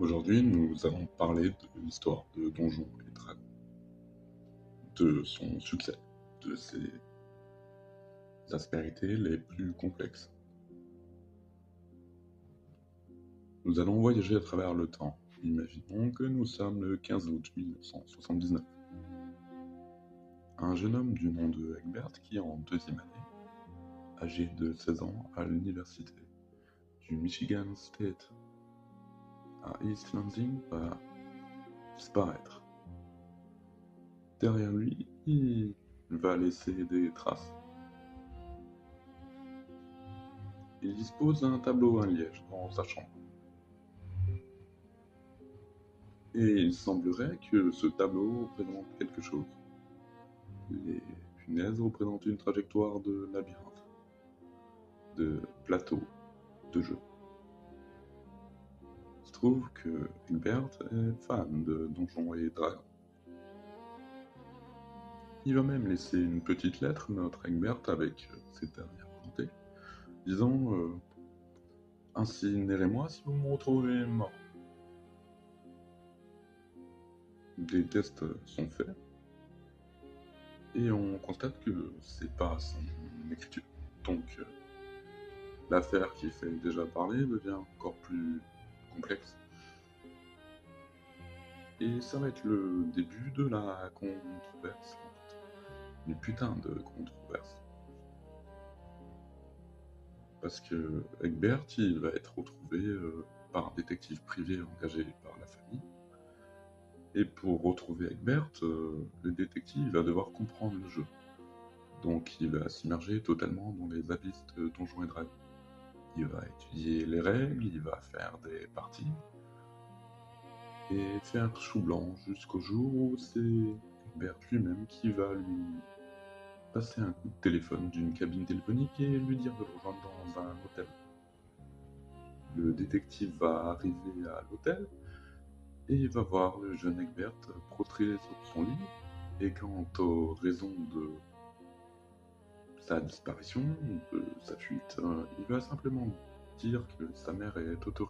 Aujourd'hui, nous allons parler de l'histoire de Donjons et Dragons, de son succès, de ses aspérités les plus complexes. Nous allons voyager à travers le temps. Imaginons que nous sommes le 15 août 1979. Un jeune homme du nom de Egbert qui est en deuxième année, âgé de 16 ans, à l'université du Michigan State à East Lansing, va disparaître. Derrière lui, il va laisser des traces. Il dispose d'un tableau à liège dans sa chambre. Et il semblerait que ce tableau représente quelque chose. Les punaises représentent une trajectoire de labyrinthe, de plateau, de jeu. Il se trouve que Egbert est fan de Donjons et Dragons. Il va même laisser une petite lettre, notre Egbert, avec ses dernières volontés, disant Incinérez-moi si vous me retrouvez mort. Des tests sont faits, et on constate que c'est pas son écriture. Donc l'affaire qui fait déjà parler devient encore plus complexe. Et ça va être le début de la controverse, en fait. Une putain de controverse. Parce que Egbert, il va être retrouvé par un détective privé engagé par la famille. Et pour retrouver Egbert, le détective va devoir comprendre le jeu. Donc il va s'immerger totalement dans les abysses de Donjons et Dragons. Il va étudier les règles, il va faire des parties, et faire chou blanc jusqu'au jour où c'est Egbert lui-même qui va lui passer un coup de téléphone d'une cabine téléphonique et lui dire de le rejoindre dans un hôtel. Le détective va arriver à l'hôtel et il va voir le jeune Egbert prostré sur son lit, et quant aux raisons de sa disparition, de sa fuite, il va simplement dire que sa mère est autoritaire